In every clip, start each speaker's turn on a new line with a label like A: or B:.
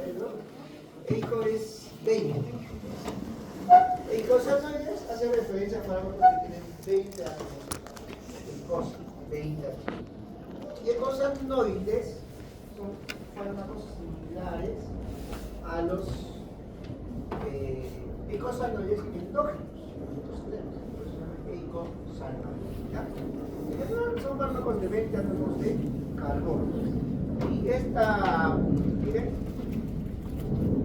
A: Pedro, EICO es 20. Eicosanoides hace referencia a fármacos que tienen 20 átomos. EICOSA, 20 átomos. Y eicosanoides son fármacos similares a los eicosanoides endógenos. Por eso se llama eicosanoides. ¿Ya? En general son fármacos de 20 átomos de carbono. Y esta, miren,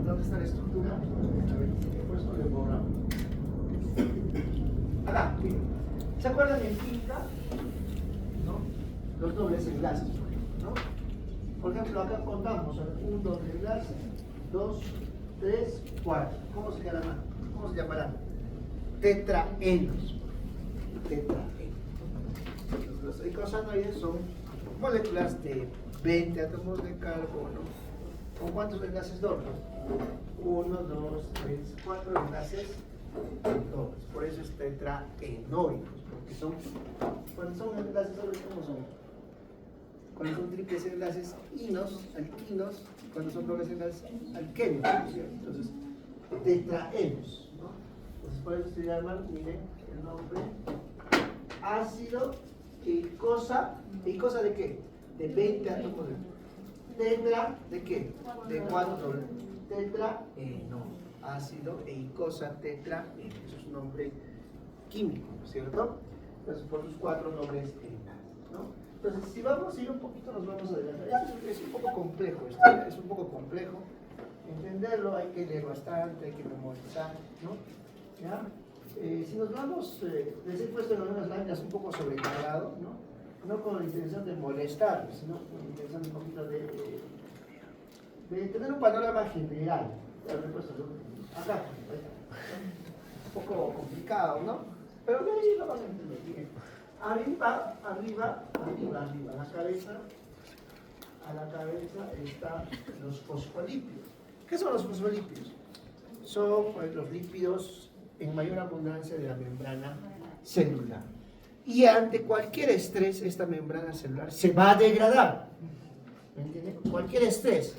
A: ¿dónde está la estructura? A ver, por eso le borramos. Acá, miren. ¿Se acuerdan en química? ¿No? Los dobles enlaces, por ejemplo, ¿no? Por ejemplo, acá contamos, un doble enlace, 2, 3, 4. ¿Cómo se llamarán? ¿Cómo se llamarán? Tetraenos. Tetraenos. Los eicosanoides son moléculas de 20 átomos de carbono. ¿Con cuántos enlaces dobles? 1, 2, 3, 4 enlaces dobles. Por eso es tetraenoicos, porque son, cuando son enlaces dobles, ¿cómo son? Cuando son triples enlaces inos, alquinos, cuando son dobles enlaces alquenos, ¿cierto? Entonces, tetraenos, ¿no? Entonces, por eso se llaman, miren, el nombre, ácido eicosa. ¿Eicosa de qué? De 20 átomos de tetra, ¿de qué? De 4 dobles. Tetraeno, ácido eicosa tetraeno, eso es un nombre químico, ¿cierto? Entonces, por sus 4 dobles enlaces, ¿no? Entonces, si vamos a ir un poquito, nos vamos a adelantar. Es un poco complejo esto, es un poco complejo. Entenderlo, hay que leer bastante, hay que memorizar, ¿no? ¿Ya? Si nos vamos, les he puesto en algunas láminas un poco sobrecargado, ¿no? No con la intención de molestar, sino con la intención un poquito de tener un panorama general. Ya lo he puesto acá, un poco complicado, ¿no? Pero de ahí lo van a entender bien. Arriba, a la cabeza están los fosfolípidos. ¿Qué son los fosfolípidos? Son pues, los lípidos en mayor abundancia de la membrana celular. Y ante cualquier estrés, esta membrana celular se va a degradar. ¿Me entienden? Cualquier estrés.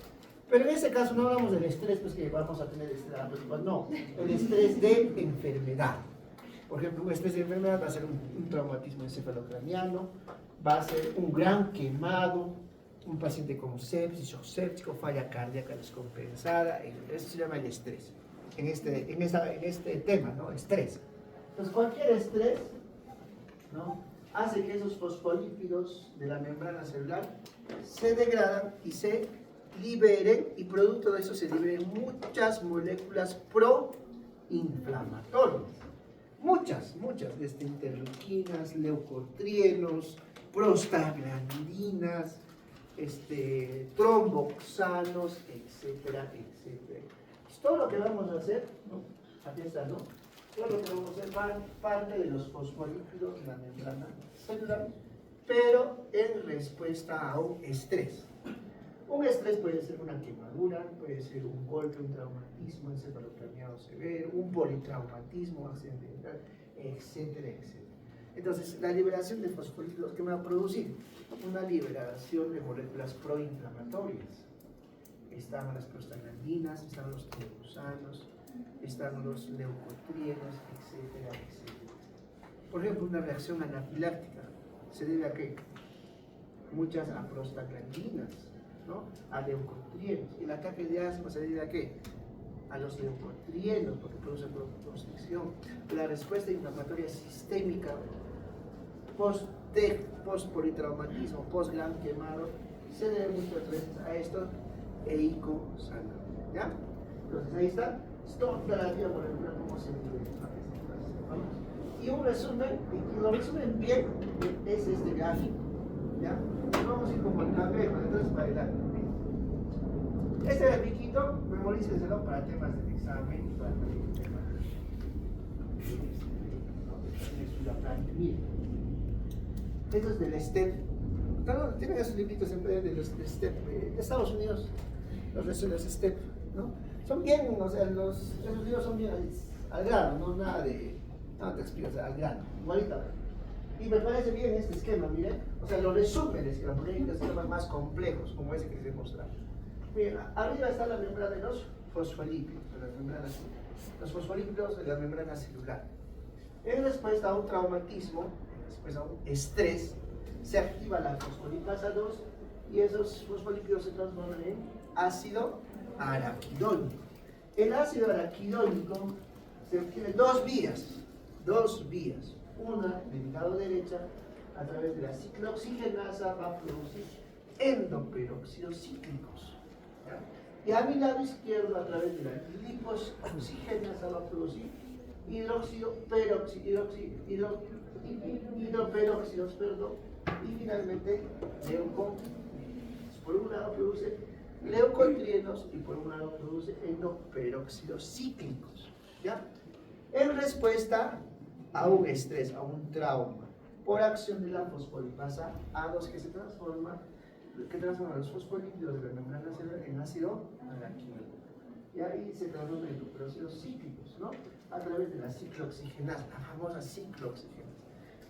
A: Pero en este caso no hablamos del estrés pues, que vamos a tener no, el estrés de enfermedad. Por ejemplo, un estrés de enfermedad va a ser un traumatismo encefalocraniano, va a ser un gran quemado, un paciente con sepsis o séptico, falla cardíaca descompensada, eso se llama el estrés. En este tema, ¿no? Estrés. Entonces, cualquier estrés, ¿no? Hace que esos fosfolípidos de la membrana celular se degradan y se liberen, y producto de eso se liberen muchas moléculas proinflamatorias. Muchas, desde interleuquinas, leucotrienos, prostaglandinas, tromboxanos, etcétera, etcétera. Pues todo lo que vamos a hacer, ¿no? Aquí está, ¿no? Todo lo que vamos a hacer va parte de los fosfolípidos de la membrana celular, pero en respuesta a un estrés. Un estrés puede ser una quemadura, puede ser un golpe, un traumatismo encefalocraniano severo, un politraumatismo accidental, etcétera, etcétera. Entonces, la liberación de fosfolípidos, ¿qué me va a producir? Una liberación de moléculas proinflamatorias. Están las prostaglandinas, están los triosanos, están los leucotrienos, etcétera, etcétera. Por ejemplo, una reacción anafiláctica se debe a qué? Muchas a prostaglandinas, ¿no? A leucotrienos. El ataque de asma se debe a qué? A los leucotrienos, porque producen constricción. La respuesta inflamatoria sistémica post-politraumatismo, post-gran quemado, se debe muchas veces a estos eicosanoides, ¿ya? Entonces ahí está, toda la vida por ejemplo, cómo se vive. Y un resumen, y lo resumen bien, es este gráfico, ¿ya? Vamos a ir como el café, entonces para adelante. Este grafiquito, memorícenselo para temas del examen y para temas de estudiante. Miren, esto es del STEP. Tienen esos libritos en vez de los del STEP de Estados Unidos, los resúmenes STEP, ¿no? Son bien, o sea, esos libros son bien al grano, no nada de, no te explicas, al grano, igualito. Y me parece bien este esquema, miren, o sea, los resúmenes, porque hay esquemas más complejos, como ese que les he mostrado. Bien, arriba está la membrana de los fosfolípidos, los fosfolípidos de la membrana celular. En respuesta a un traumatismo, en respuesta a un estrés, se activa la fosfolipasa 2 y esos fosfolípidos se transforman en ácido araquidónico. El ácido araquidónico tiene dos vías. Una del lado derecha, a través de la ciclooxigenasa, va a producir endoperóxidos cíclicos. ¿Ya? Y a mi lado izquierdo, a través de la lipoxigenasa, va a producir hidroperóxidos, y finalmente por un lado produce leucotrienos y por un lado produce endoperóxidos cíclicos. ¿Ya? En respuesta a un estrés, a un trauma, por acción de la fosfolipasa A2 que transforma los fosfolípidos de la membrana celular en ácido araquidónico. Y ahí se transforman en endoperóxidos cíclicos, ¿no? A través de la ciclooxigenasa, la famosa ciclooxigenasa.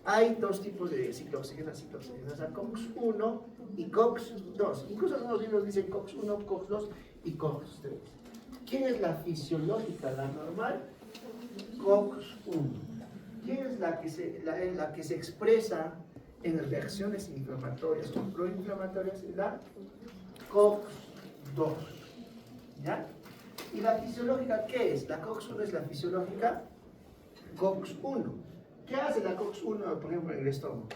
A: Hay dos tipos de ciclooxigenasa, COX-1 y COX-2. Incluso algunos libros dicen COX-1, COX-2 y COX-3. ¿Quién es la fisiológica, la normal? COX-1. ¿Quién es la que se expresa en reacciones inflamatorias o proinflamatorias? La COX-2. ¿Ya? ¿Y la fisiológica qué es? La COX-1 es la fisiológica COX-1. ¿Qué hace la COX-1, por ejemplo, en el estómago?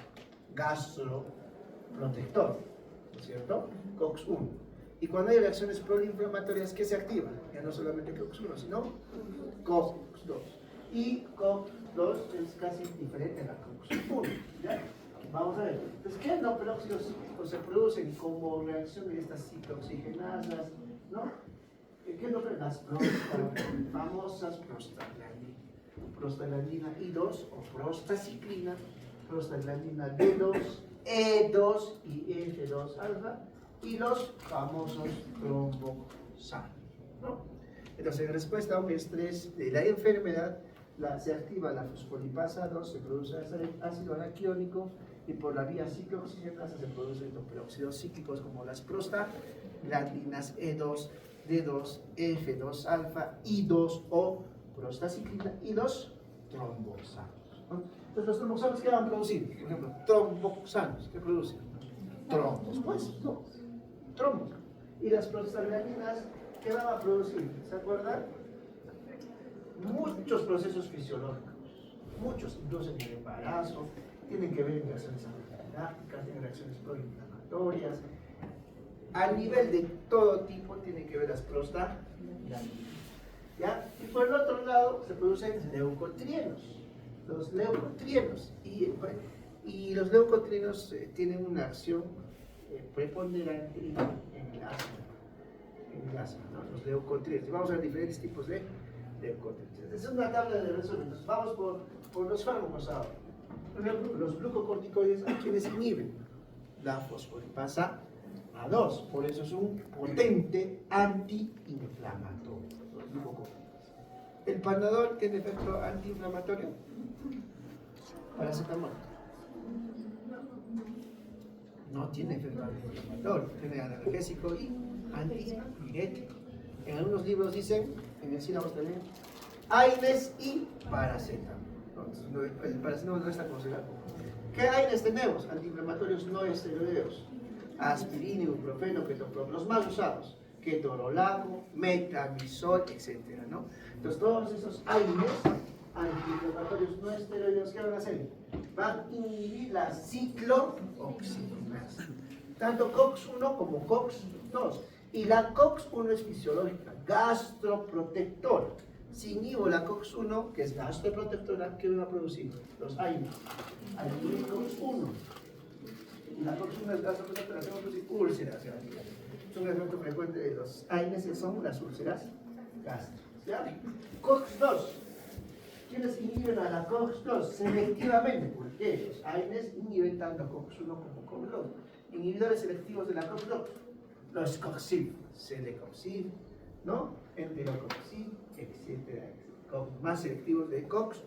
A: Gastroprotector, ¿no es cierto? COX-1. Y cuando hay reacciones proinflamatorias, ¿qué se activa? Ya no solamente COX-1, sino COX-2. Y COX-2 es casi diferente a la COX-1. ¿Ya? Vamos a ver. Entonces, ¿qué endoperóxidos cíclicos se producen como reacción de estas ciclooxigenasas? ¿No? ¿Qué nombran las famosas prostaglandina I2 o prostaciclina, prostaglandina D2, E2 y F2 alfa y los famosos tromboxanos, ¿no? Entonces, en respuesta a un estrés de la enfermedad, se activa la fosfolipasa 2, se produce ácido araquidónico y por la vía ciclooxigenasa se producen endoperóxidos cíclicos como las prostaglandinas E2, D2, F2 alfa, I2 o prostaciclina y los tromboxanos, ¿no? Entonces, los tromboxanos, ¿qué van a producir? Por ejemplo, tromboxanos, ¿qué producen? Trombos, pues, no, trombos. Y las prostaglandinas, ¿qué van a producir? ¿Se acuerdan? Muchos procesos fisiológicos, muchos, incluso en el embarazo, tienen que ver con reacciones anafilácticas, tienen reacciones proinflamatorias. A nivel de todo tipo tienen que ver las prostaglandinas. ¿Ya? Y por el otro lado se producen leucotrienos, los leucotrienos. Y los leucotrienos tienen una acción preponderante en el asma, ¿no? Los leucotrienos. Y vamos a ver diferentes tipos de leucotrienos. Es una tabla de resumen. Entonces, vamos por los fármacos ahora. Por ejemplo, los glucocorticoides, ¿a quienes inhiben? La fosfolipasa A2, por eso es un potente antiinflamatorio, los glucocorticoides. ¿El Panadol tiene efecto antiinflamatorio? Paracetamol. No tiene efecto antiinflamatorio, tiene analgésico y antipirético. En algunos libros dicen, en el sílabus también, AINES y paracetamol. Entonces, el paracetamol no está considerado. ¿Qué AINES tenemos? Antiinflamatorios no esteroideos. Aspirina, ibuprofeno, ketoprop, los más usados, ketorolaco, metamizol, etc., ¿no? Entonces, todos esos AINES, antiinflamatorios no esteroideos, ¿qué van a hacer? Van a inhibir la ciclooxigenasa, tanto COX-1 como COX-2. Y la COX-1 es fisiológica, gastroprotectora. Si inhibo la COX-1, que es gastroprotectora, ¿qué va a producir? Los AINES, COX-1. La COX-1 es gastroprotectora, se van a producir úlceras gástricas. Es un efecto frecuente de los AINES, que son las úlceras gástricas. ¿Ya? COX-2. ¿Quiénes inhiben a la COX-2? Selectivamente, porque los AINES inhiben tanto a COX-1 como COX-2. Inhibidores selectivos de la COX-2. Los COXIB, Celecoxib, ¿no? Enterocoxib, etc. Más selectivos de COX-2.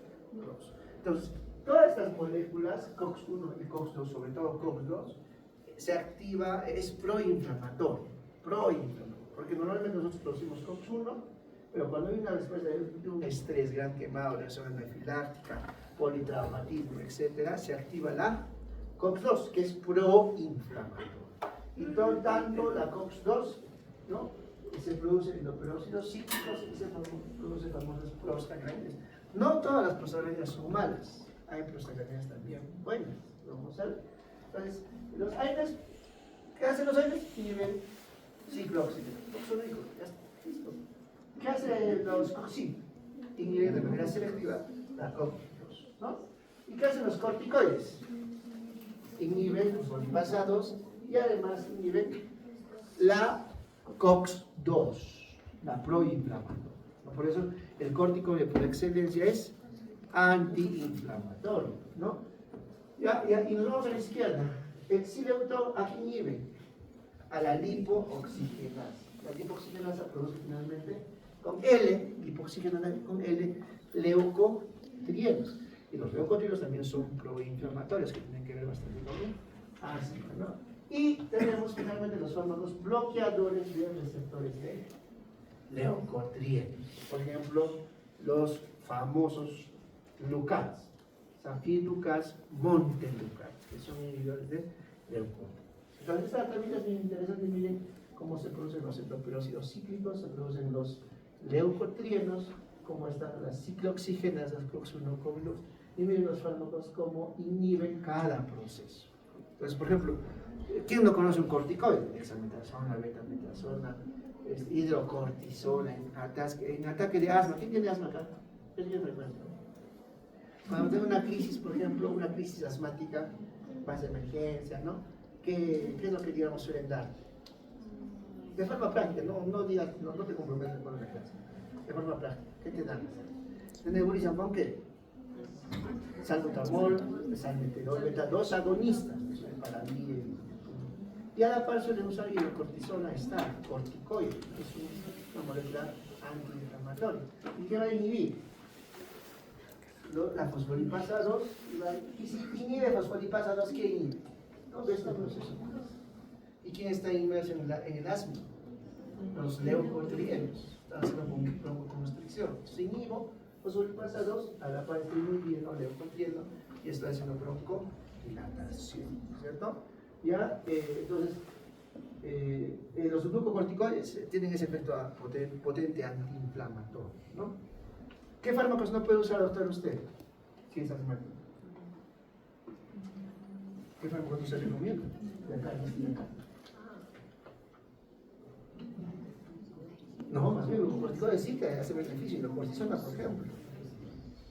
A: Entonces, todas estas moléculas, COX-1 y COX-2, sobre todo COX-2, se activa, es proinflamatorio. Porque normalmente nosotros producimos COX-1, pero cuando hay una respuesta de un estrés, gran quemado, reacción anafiláctica, politraumatismo, etc., se activa la COX-2, que es proinflamatoria. Y tanto la COX-2, ¿no?, se producen los peróxidos cíclicos y se producen famosas prostaglandinas. No todas las prostaglandinas son malas, hay prostaglandinas también buenas, vamos a ver. Entonces, los AINES, ¿qué hacen los AINES? Inhiben ciclooxígeno. Ya está, listo. ¿Qué hacen los COX-IN? Inhiben de manera selectiva la COX-2, ¿no? ¿Y qué hacen los corticoides? Inhiben los fosfolipasados y además inhiben la COX-2, la proinflamatoria. Por eso el corticoide por excelencia es antiinflamatorio, ¿no? Y nos vamos a la izquierda. El xileuto aquí inhibe a la lipooxigenasa. La lipooxigenasa produce finalmente con L, lipooxigenasa con L, leucotrienos. Y los leucotrienos también son proinflamatorios, que tienen que ver bastante con el ácido, ¿no? Y tenemos finalmente los fármacos bloqueadores de receptores de leucotrienos. Por ejemplo, los famosos Lucas, Zafirlucas, Montelukast, que son inhibidores de leucotrienos. Entonces, esta también es muy interesante. Miren cómo se producen los cetoperóxidos cíclicos, se producen los leucotrienos, cómo están las ciclooxigenasas, COX-1, COX-2, y miren los fármacos cómo inhiben cada proceso. Entonces, por ejemplo, ¿quién no conoce un corticoide? Dexametasona, betametasona, hidrocortisona, en ataque de asma. ¿Quién tiene asma acá? ¿Quién recuerda? Cuando tengo una crisis, por ejemplo, una crisis asmática, más de emergencia, ¿no? ¿Qué es lo que, digamos, suelen dar? De forma práctica, no te comprometas con la clase. De forma práctica, ¿qué te dan? ¿Te nebulizan con qué? Salbutamol, salmeterol, beta-2 agonistas, para mí. Y a la par suelen usar hidrocortisona, está corticoide, que es una molécula antiinflamatoria. ¿Y qué va a inhibir? La fosfolipasa 2, y si inhibe fosfolipasa 2, ¿qué inhibe? Todo este proceso. ¿Y quién está inmerso en el asma? Los leucotrienos. Están haciendo broncoconstricción. Si inhibo fosfolipasa 2, a la par estoy inhibiendo leucotrieno y estoy haciendo broncodilatación, ¿cierto? Ya, entonces, los glucocorticoides tienen ese efecto potente antiinflamatorio, ¿no? ¿Qué fármacos no puede usar, doctor, usted? Si es asmático. ¿Qué fármacos no se recomienda? De acá, de acá. No, más bien, los corticoides sí que hace beneficio, la cortisona, por ejemplo.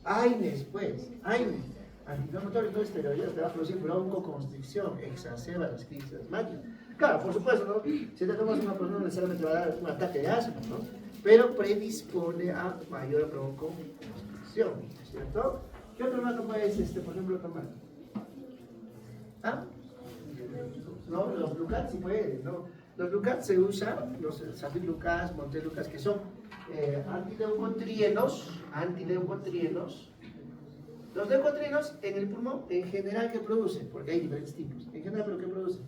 A: AINES, pues, AINES. Antiinflamatorio no esteroideo te va a producir broncoconstricción, exacerba las crisis asmáticas. Claro, por supuesto, ¿no? Si te tomas una persona, necesariamente va a dar un ataque de asma, ¿no? Pero predispone a mayor broncoconstricción, ¿cierto? ¿Qué otro fármaco puedes, por ejemplo, tomar? ¿Ah? No, los Glucat sí pueden, ¿no? Los Glucat se usan, los Zafirlucas, Montelukast, que son antileucotrienos. Los leucotrienos en el pulmón, en general, ¿qué producen? Porque hay diferentes tipos. En general, ¿pero qué producen?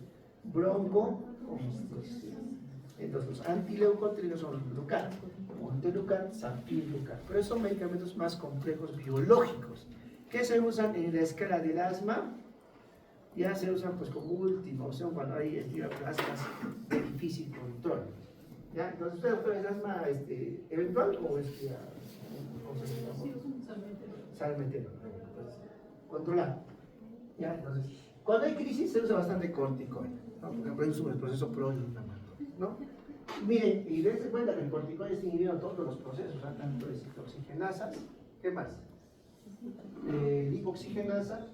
A: Broncoconstricción. Entonces, los antileucotrienos son los Glucat, Montelukast, Zafirlucas. Pero son medicamentos más complejos biológicos que se usan en la escala del asma. Ya se usan pues como última opción cuando hay asmas de difícil control. ¿Ya? Entonces, ¿usted, doctor, es asma eventual o salmeterol? Entonces, controlar. ¿Ya? Entonces, cuando hay crisis se usa bastante corticoide, ¿no? Porque produce un proceso proinflamatorio, ¿no? Miren, y dense cuenta que el corticoide está inhibiendo todos los procesos, ¿no? Tanto de ciclooxigenasas, ¿qué más? Lipoxigenasa,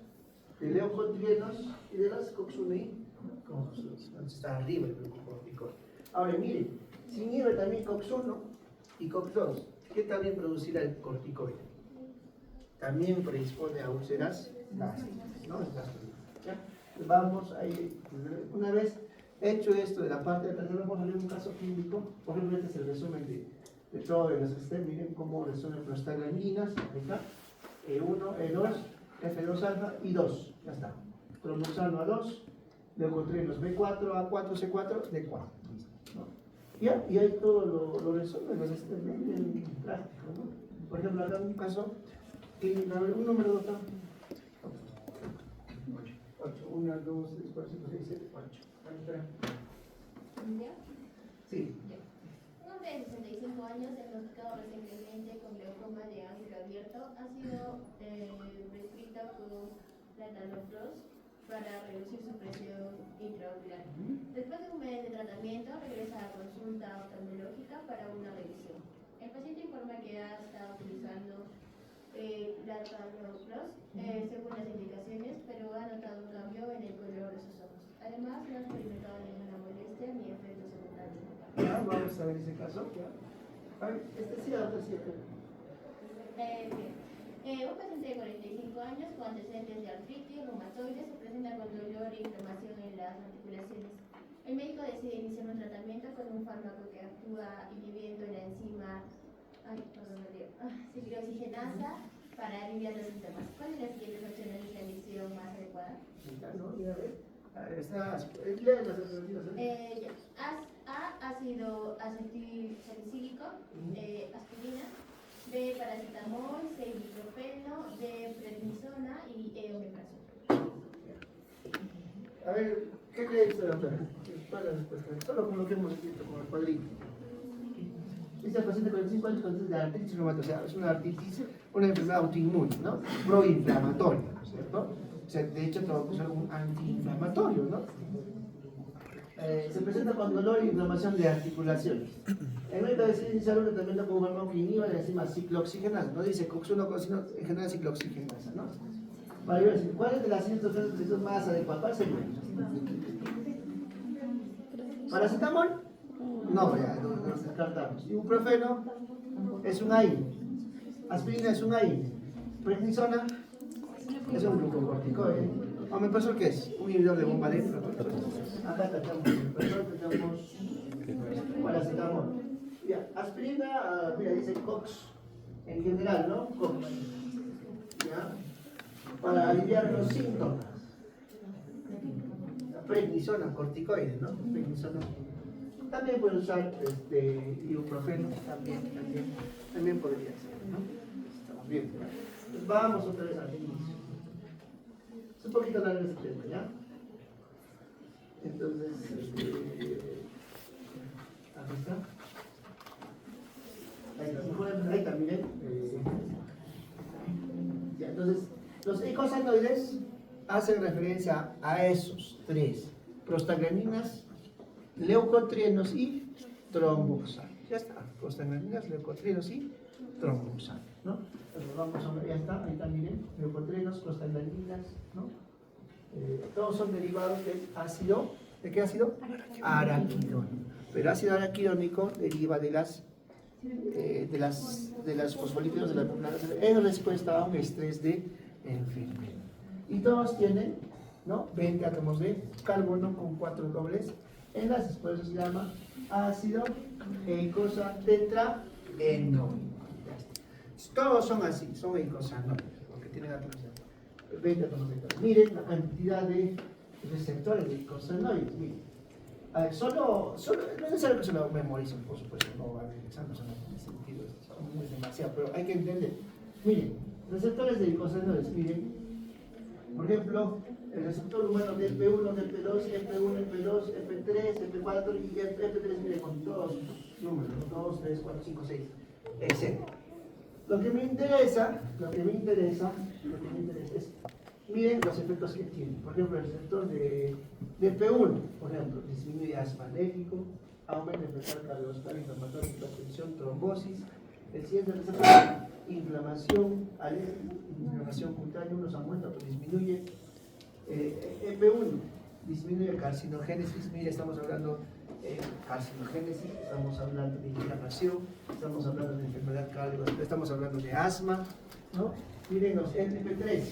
A: de leucotrienos y de las COX-1 y COX-2. Entonces está arriba el glucocorticoide. Ahora miren, si inhibe también COX-1 y COX-2, ¿qué también producirá el corticoide? También predispone a úlceras gástricas, ¿no? ¿Ya? Vamos a ir, una vez hecho esto de la parte de atrás, vamos a ver un caso clínico. Por ejemplo, este es el resumen de todo el sistema. Miren cómo resumen prostaglandinas, acá, E1, E2, F2 alfa y 2, ya está. Cromoxano A2, leucotrienos B4, A4, C4, D4. ¿No? ¿Ya? Y ahí todo lo resuelven, los estudiantes bien práctico, ¿no? Por ejemplo, acá en un caso, clínico, a ver, un número total. 8, 1, 2, 3, 4, 5, 6, 7, 8.
B: ¿Ya?
A: Sí.
B: Un hombre de 65 años, diagnosticado recientemente con glaucoma de ángulo abierto, ha sido prescrito con latanoprost para reducir su presión intraocular. Después de un mes de tratamiento, regresa a consulta oftalmológica para una revisión. El paciente informa que ha estado utilizando latanoprost según las indicaciones, pero ha notado un cambio en el color de sus ojos. Además, no ha experimentado ninguna molestia ni efectos secundarios.
A: Ya, vamos a ver ese caso. Ya. A ver, este sí, otro sí.
B: Un paciente de 45 años con antecedentes de artritis reumatoide se presenta con dolor e inflamación en las articulaciones. El médico decide iniciar un tratamiento con un fármaco que actúa inhibiendo la enzima ciclooxigenasa para aliviar los síntomas. ¿Cuál de las siguientes opciones es la elección más adecuada?
A: No, mira, a ver. Lee las alternativas.
B: A, ácido acetilsalicílico, aspirina. B, paracetamol. C, ibuprofeno. D, prednisona y E, omeprazol.
A: A ver, ¿qué cree usted, doctora? Solo con lo que hemos escrito, con el cuadrito. Dice el paciente con 45 años con antecedentes de artritis reumatoide, o sea, es una artritis, una enfermedad autoinmune, ¿no? Proinflamatoria, ¿no es cierto? O sea, de hecho, trabaja como un antiinflamatorio, ¿no? Se presenta con dolor e inflamación de articulaciones. El médico decide iniciar un tratamiento con un fármaco que inhiba la enzima ciclooxigenasa, no dice COX-1, sino en general ciclooxigenasa, ¿no? Vale, decir, ¿cuál es de las siguientes opciones más adecuada? ¿Cuál sería? ¿Paracetamol? No, ya, nos descartamos. Ibuprofeno es un AINE. Aspirina es un AINE. Prednisona es un glucocorticoide. Omeprazol, ¿qué es? Un inhibidor de bomba de acá tratamos omeprazol, tratamos paracetamol. Ya, aspirina, mira, dice COX en general, ¿no? COX. ¿Ya? Para aliviar los síntomas. La prednisona, corticoide, ¿no? Prednisona. También puede usar ibuprofeno, también podría ser, ¿no? Estamos bien, ¿verdad? Pues vamos otra vez al inicio. Es un poquito largo este tema, ¿ya? Entonces, aquí está. Ahí está, miren. Ya, entonces, los eicosanoides hacen referencia a esos tres: prostaglandinas, leucotrienos y tromboxano. Ya está, prostaglandinas, leucotrienos y tromboxano, ¿no? Entonces vamos a ver, ya está, ahí está, miren, leucotrienos, prostaglandinas, ¿no? Todos son derivados del ácido, ¿de qué ácido? Araquidónico. Pero ácido araquidónico deriva de las fosfolípidos de la membrana en respuesta a un estrés de enfermedad. Y todos tienen, ¿no? 20 átomos de carbono con 4 dobles enlaces, por eso se llama ácido eicosanoico. Todos son así, son eicosanoides, porque tienen átomos de 20 átomos de carbono. Miren la cantidad de receptores de eicosanoides, miren. A ver, no es necesario que se lo memoricen, por supuesto, no va a haber exámenes, no tiene sentido, es demasiado, pero hay que entender. Miren, receptores de eicosanoides, miren, por ejemplo, el receptor humano del P1, del P2, F1, F2, F3, F4 y F3, miren, con todos sus números, 2, 3, 4, 5, 6, etc. Lo que me interesa es, miren los efectos que tiene. Por ejemplo, el receptor de P1, por ejemplo, disminuye asma alérgico, aumenta el presión cardiovascular, inflamatoria, hipertensión, trombosis. El siguiente receptor, inflamación alérgica, inflamación cutánea, unos aumenta, otros disminuye. P1 disminuye carcinogénesis, mire, estamos hablando de carcinogénesis, estamos hablando de inflamación, estamos hablando de enfermedad cardiovascular, estamos hablando de asma, ¿no? Miren los LP3,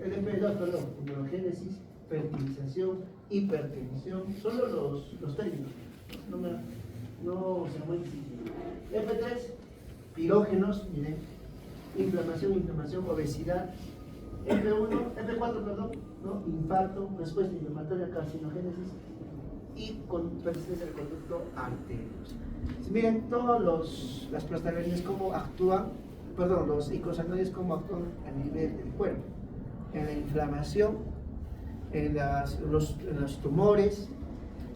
A: LP2, perdón, inmunogénesis, fertilización, hipertensión, solo los términos, no se muy difícil. F3, pirógenos, miren, inflamación, obesidad. F4, perdón, ¿no? Infarto, respuesta inflamatoria, carcinogénesis, y con persistencia del conducto arterioso. Miren todos las prostaglandinas cómo actúan, perdón, los icosanoides cómo actúan a nivel del cuerpo, en la inflamación, en los tumores,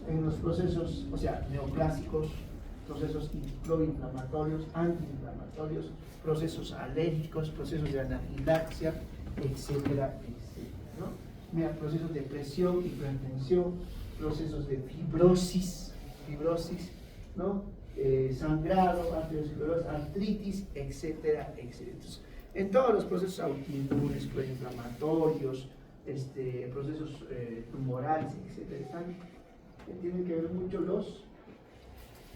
A: en los procesos, o sea, neoplásicos, procesos proinflamatorios, antiinflamatorios, procesos alérgicos, procesos de anafilaxia, etcétera, etcétera, ¿no? Mira, procesos de presión, hipertensión, procesos de fibrosis, ¿no? Sangrado, arteriosclerosis, artritis, etcétera, etcétera. Entonces, en todos los procesos autoinmunes, proinflamatorios, procesos tumorales, etcétera, tienen que ver mucho los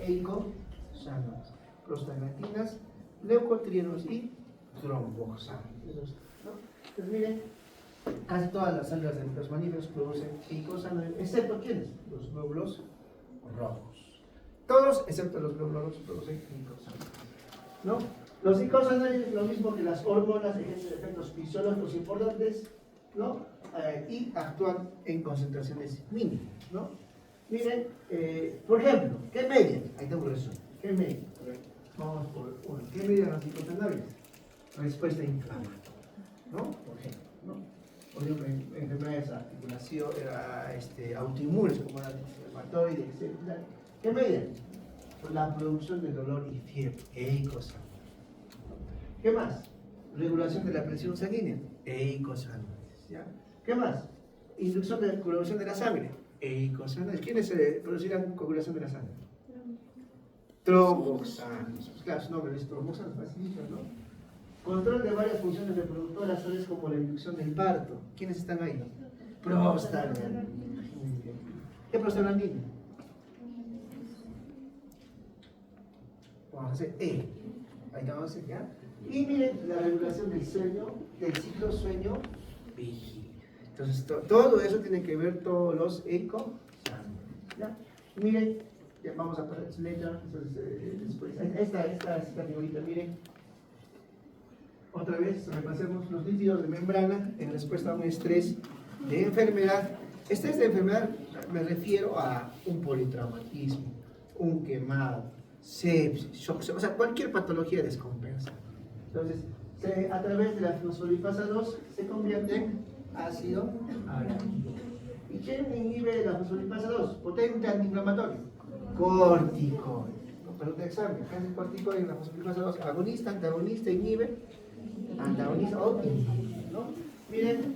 A: eicosanoides, prostaglandinas, leucotrienos y tromboxanos, ¿no? Entonces miren, casi todas las células de los mamíferos producen eicosanoides, excepto ¿quiénes? Los glóbulos rojos. Todos, excepto los glóbulos rojos, producen eicosanoides, ¿no? Los eicosanoides, lo mismo que las hormonas, ejercen efectos fisiológicos importantes, ¿no? Y actúan en concentraciones mínimas, ¿no? Miren, por ejemplo, ¿qué medien? Ahí tengo un resumen. ¿Qué medien? Vamos por uno. ¿Qué medien los eicosanoides? Respuesta inflamatoria, ¿no? Por ejemplo, ¿no? Por ejemplo, enfermedades de articulación, autoinmunes como la inflamatoide, etc. ¿Qué medien? La producción de dolor y fiebre, eicosanoides. ¿Qué más? Regulación de la presión sanguínea, eicosanoides, ¿ya? ¿Qué más? Inducción de coagulación de la sangre, eicosanoides. ¿Quiénes producirán coagulación de la sangre? Tromboxanos. Claro, su nombre es tromboxanos, facilito, ¿no? Control de varias funciones reproductoras, tales como la inducción del parto. ¿Quiénes están ahí? Prostaglandina. ¿Qué prostaglandina? Vamos a hacer E. Ahí vamos a hacer ya. Y miren la regulación del sueño, del ciclo sueño-vigilia. Entonces, todo eso tiene que ver todos los eicosanoides. ¿Ya? Miren, ya vamos a pasar su letra. Después, esta categoría, miren. Otra vez, repasemos los lípidos de membrana en respuesta a un estrés de enfermedad. Estrés de enfermedad me refiero a un politraumatismo, un quemado, sepsis, shock, o sea, cualquier patología descompensa. Entonces, a través de la fosfolipasa 2 se convierte en ácido arácnico. ¿Y quién inhibe la fosfolipasa 2? Potente antiinflamatorio. Corticoide. Pregunta de examen. ¿Qué hace el corticoide en la fosfolipasa 2? Agonista, antagonista, inhibe, antagonista o inhibe, ¿no? Miren,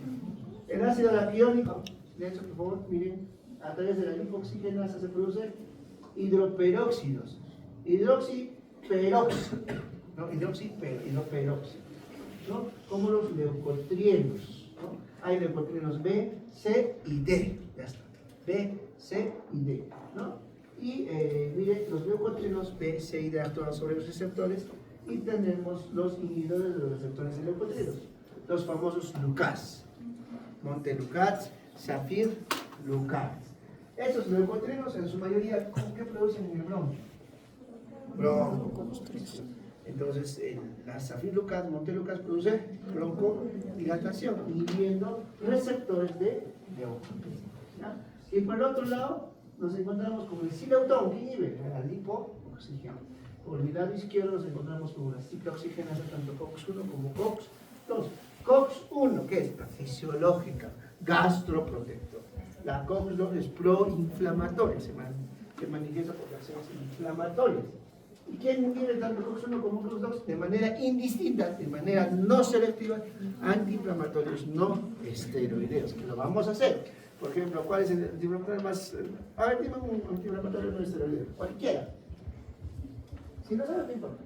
A: el ácido araquiónico, de hecho, por favor, miren, a través de la lipoxigenasa se produce hidroperóxidos. Hidroxiperóxido, ¿no? Hidroperóxido, ¿no? Como los leucotrienos, ¿no? Hay leucotrienos B, C y D, ya está. B, C y D, ¿no? Y miren, los leucotrienos B, C y D actúan sobre los receptores y tenemos los inhibidores de los receptores de leucotrienos, los famosos Lucas, Montelukast, Zafir, Lucas. Esos leucotrienos en su mayoría, ¿qué producen en el bronquio? Broncoconstricción. Entonces, la Zafir-Lucas, Montelukast produce broncodilatación, inhibiendo receptores de leucotrienos. Y por el otro lado, nos encontramos con el sileutón, que inhibe la lipooxigena. Por el lado izquierdo nos encontramos con una ciclooxigenasa, tanto COX-1 como COX-2. COX-1, ¿qué es? La fisiológica, gastroprotector. La COX-2 es proinflamatoria, se manifiesta por reacciones inflamatorias. ¿Y quién inhibe tanto COX-1 como COX-2? De manera indistinta, de manera no selectiva, antiinflamatorios no esteroideos, que lo vamos a hacer. Por ejemplo, ¿cuál es el antiinflamatorio más? A ver, dime un antiinflamatorio no esteroideo. Cualquiera. Si no sabes, no importa.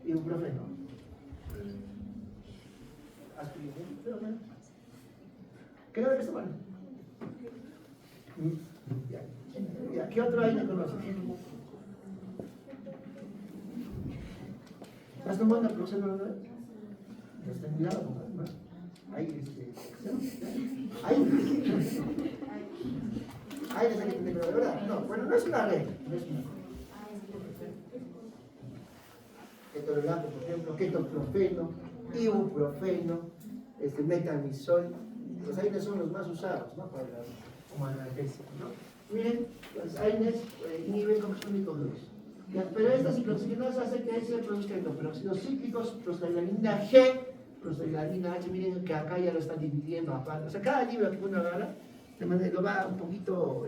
A: Ibuprofeno. Aspirina. Pero bueno. ¿Qué le está mal? Ya. ¿Qué otro hay que conoces? ¿Estás tomando Proxenol una vez? ¿Estás mirado? ¿No? Ahí, Ahí les hay que tener, de verdad. No, bueno, no es una regla. No es una regla. Ketorolaco, por ejemplo, ketoprofeno, ibuprofeno, metamizol. Los aires son los más usados, ¿no? Para como analgésico, ¿no? Miren, las AINES inhiben COX 1 y COX 2. Pero esta ciclooxigenasa hace que se produzcan endoperóxidos cíclicos, prostaglandina G, prostaglandina H. Miren que acá ya lo están dividiendo aparte. O sea, cada libro que uno agarra lo va un poquito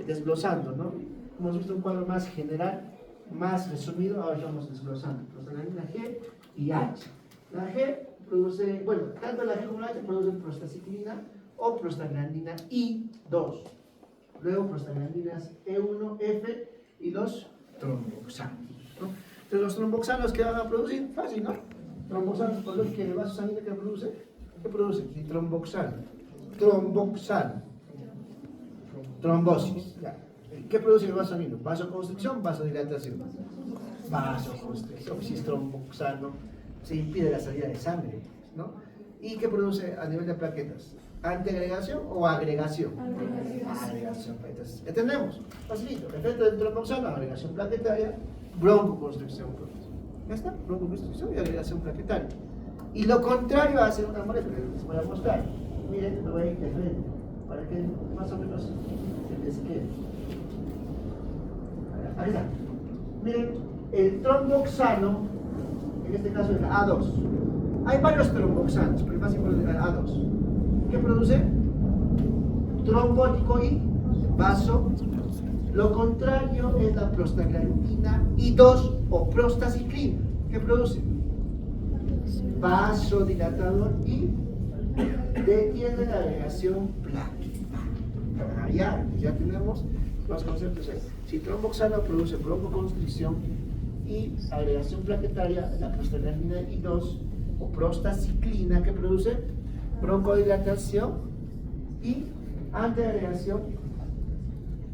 A: desglosando, ¿no? Hemos visto un cuadro más general, más resumido, ahora estamos desglosando. Prostaglandina G y H. La G produce, bueno, tanto la G como la H producen prostaciclina o prostaglandina I2. Luego prostaglandinas E1, F y los tromboxanos, ¿no? Entonces los tromboxanos que van a producir, fácil, ¿no? Tromboxanos, por lo que el vaso sanguíneo que produce, ¿qué produce? Tromboxano, tromboxano, trombosis, ya. ¿Qué produce el vaso sanguíneo? Vasoconstricción, vasodilatación. Vasoconstricción, si es tromboxano, se impide la salida de sangre, ¿no? ¿Y qué produce a nivel de plaquetas? ¿Antiagregación o agregación? Agregación. Entonces, entendemos, facilito. Efecto del tromboxano, agregación plaquetaria, broncoconstricción. Ya está, broncoconstricción y agregación plaquetaria. Y lo contrario hace una molécula, les voy a mostrar. Miren, me voy a ir de frente, para que más o menos se les quede. Ahí está. Miren, el tromboxano, en este caso el A2. Hay varios tromboxanos, pero el más importante es el A2. ¿Qué produce? Trombótico y vaso. Lo contrario es la prostaglandina I2 o prostaciclina. ¿Qué produce? Vasodilatador y detiene la agregación plaquetaria. Ya tenemos los conceptos. Si tromboxano produce broncoconstricción y agregación plaquetaria, la prostaglandina I2 o prostaciclina que produce broncodilatación y antiagregación,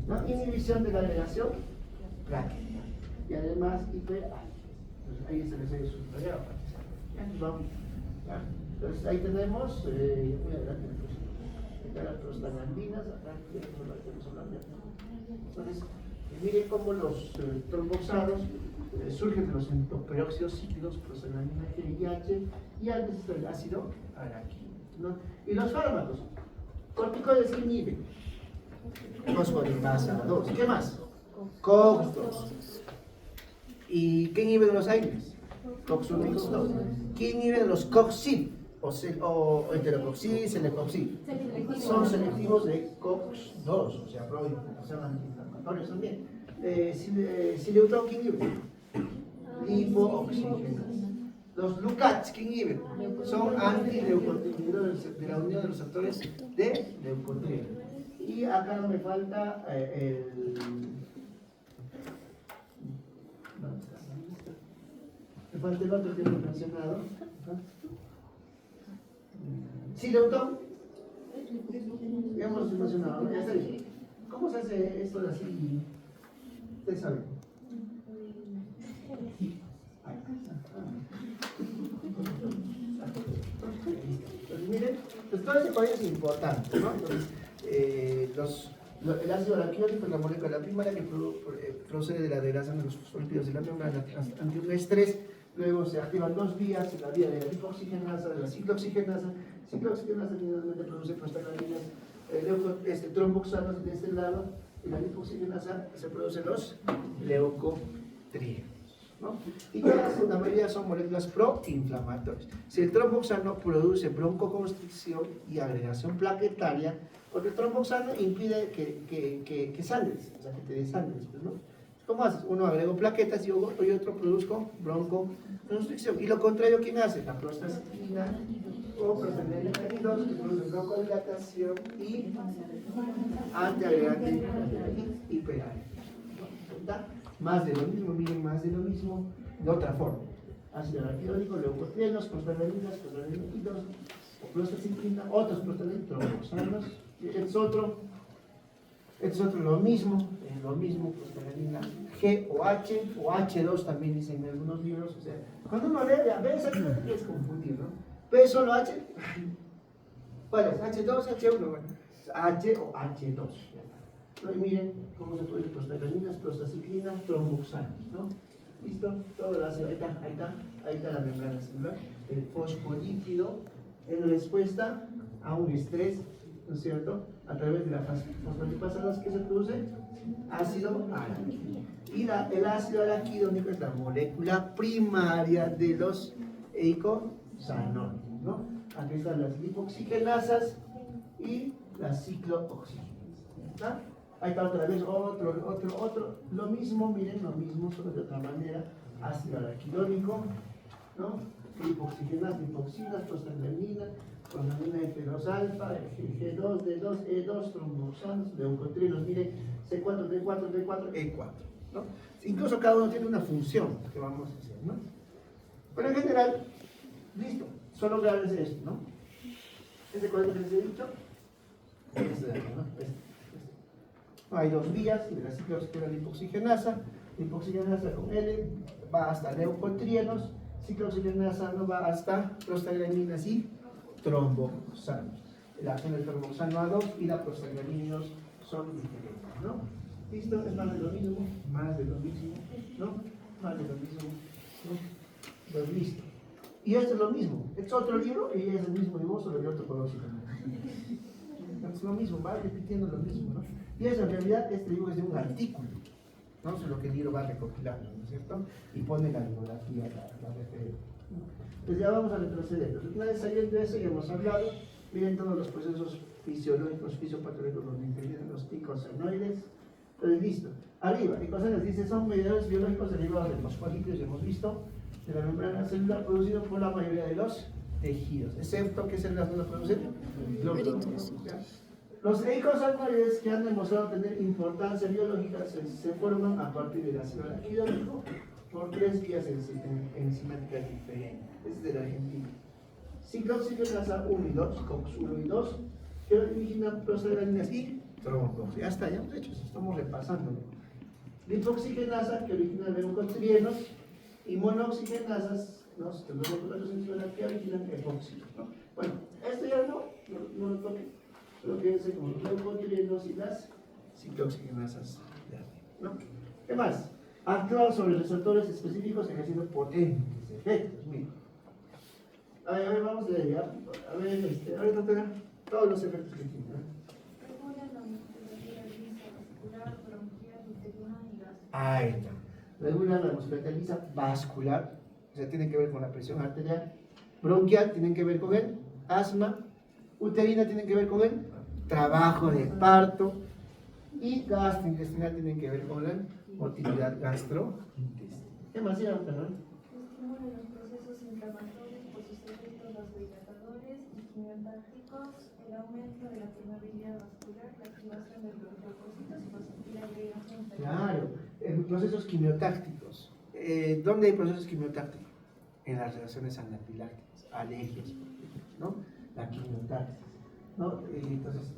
A: ¿no? Inhibición de la agregación plaquetaria y además IPA. Entonces ahí se les ha subrayado. Entonces ahí tenemos, muy adelante, acá las prostaglandinas, acá tenemos hablando. Entonces, miren cómo los tromboxanos surgen de los endoperóxidos cíclicos, prostaglandina G y H, y antes está el ácido araquídeo, ¿no? Y los fármacos, corticoides que inhiben, fosforinasa 2, ¿qué más? COX-2. ¿Y qué inhiben los AINES? COX-1 y COX-2. ¿Qué inhiben los COX-CYP? O heterocoxil, celecoxil. Son selectivos de COX-2, o sea, son antiinflamatorios también. Sileutón, ¿qué inhibe? Lipooxigenasa. Los LUCATs, ¿qué inhiben? Son antileucotrienidores de la unión de los actores de leucotrieno. Y acá no me falta me falta el otro que hemos mencionado. Sileutón, ya hemos mencionado, ¿no? Ya está bien. ¿Cómo se hace esto de así? Ustedes saben. Entonces, miren, pues todo ese código es importante, ¿no? Entonces, el ácido araquidónico es la molécula primaria que procede de la degradación de los fosfolípidos de la membrana ante un estrés. Luego se activan dos vías, la vía de la lipoxigenasa, de la ciclooxigenasa. Ciclooxigenasa finalmente produce prostaglandinas, tromboxanos de este lado, y la lipoxigenasa se producen los leucotrienos, ¿no? Y todas, la mayoría son moléculas proinflamatorias. Si el tromboxano produce broncoconstricción y agregación plaquetaria, porque el tromboxano impide que sangres, o sea, que te desangres, pues, ¿no? ¿Cómo haces? Uno agrego plaquetas y otro produzco broncoconstricción. Y lo contrario, ¿quién hace? La prostaciclina o prostaglandina I2 que produce broncodilatación y antiagregante IPA. Más de lo mismo, miren, más de lo mismo, de otra forma. Ácido araquidónico, leucotrienos, prostaglandinas, prostaglandina I2, o prostaciclina, otros prostaglandinos, tromboxanos, es otro lo mismo, prostaglandina G o H, o H2 también dicen en algunos libros. O sea, cuando uno lee, a veces es confundir, ¿no? ¿P solo H? ¿Cuál es? ¿H2, H1? Bueno, H o H2. ¿No? Y miren cómo se puede prostaglandinas, prostaciclina, tromboxanos, ¿no? ¿Listo? Todo lo hace, ahí está la membrana celular, el fosfolípido en respuesta a un estrés, ¿no es cierto? a través de la fosfolipasadas que se produce ácido aráquido. Y el ácido araquidónico es la molécula primaria de los eicosanoides, ¿no? Aquí están las lipoxigenasas y las ciclooxigenasas. ¿Está? Ahí está otra vez otro, lo mismo, miren, lo mismo, solo de otra manera, ácido araquidónico, ¿no? Lipoxigenas, lipoxinas, prostaglandina, prostaglandina de ferosalfa, G2, D2, E2, tromboxanos, leucotrienos, miren, C4, D4, D4, E4, ¿no? Incluso cada uno tiene una función que vamos a hacer, ¿no? Pero en general, listo, solo grábense esto, ¿no? ¿Ese cuadro que les he dicho? Este de aquí, ¿no? Hay dos vías de la ciclooxigena lipoxigenasa. Lipoxigenasa con L va hasta leucotrienos, ciclooxigenasa no va hasta prostaglandinas y tromboxanos. La acción del tromboxano A2 y la prostaglandinos son diferentes, ¿no? ¿Listo? Es más de lo mismo, ¿no? Más de lo mismo, ¿no? Pues listo. Y esto es lo mismo, es otro libro y es el mismo dibujo, solo de otro color. Es lo mismo, va repitiendo lo mismo, ¿no? Y eso en realidad, este dibujo es de un artículo, ¿no? Eso es lo que el libro va recopilando, ¿no es cierto? Y pone la bibliografía, la referencia. Pues ya vamos a retroceder. Una vez saliendo de eso, ya hemos hablado, miren todos los procesos fisiológicos, fisiopatológicos donde intervienen los eicosanoides. Entonces, listo. Arriba, eicosanoides dice, son mediadores biológicos derivados de fosfolípidos, ya hemos visto, de la membrana celular producido por la mayoría de los tejidos, excepto que células no lo producen, los glóbulos. Los eicosanoides que han demostrado tener importancia biológica se forman a partir del ácido araquidónico por tres vías enzimáticas diferentes. Este es de la Argentina. Ciclooxigenasa 1 y 2, COX1 y 2, que originan prostaglandinas y trombos. Ya está, ya hemos hecho eso, estamos repasando. Lipoxigenasa, que origina leucotrienos, y monooxigenasas, ¿no? Que originan epóxidos, ¿no? Bueno, esto ya no lo toque, solo quédense con los leucotrienos y las ciclooxigenasas de arriba, ¿no? ¿Qué más? Actúan sobre receptores específicos ejerciendo potentes efectos. Mira. A ver, vamos a ver, a ver, ahorita tengan todos los efectos que tienen, ¿no?
B: Regula la musculatura lisa, vascular, bronquial, uterina y gástrica.
A: Ahí está. Regula la musculatura lisa vascular, o sea, tiene que ver con la presión arterial. Bronquial, tienen que ver con el asma. Uterina, tienen que ver con el trabajo de parto. Y gastrointestinal, tienen que ver con la motilidad gastrointestinal. ¿Qué más llevan, perdón?
B: Estimula los procesos inflamatorios por sus efectos vasodilatadores y quimiotácticos, el aumento de la permeabilidad vascular, la activación de los leucocitos y la agregación de
A: Claro, en procesos quimiotácticos. ¿Dónde hay procesos quimiotácticos? En las reacciones anafilácticas, alergias, por ejemplo, ¿no? La quimiotáctica, ¿no? Entonces,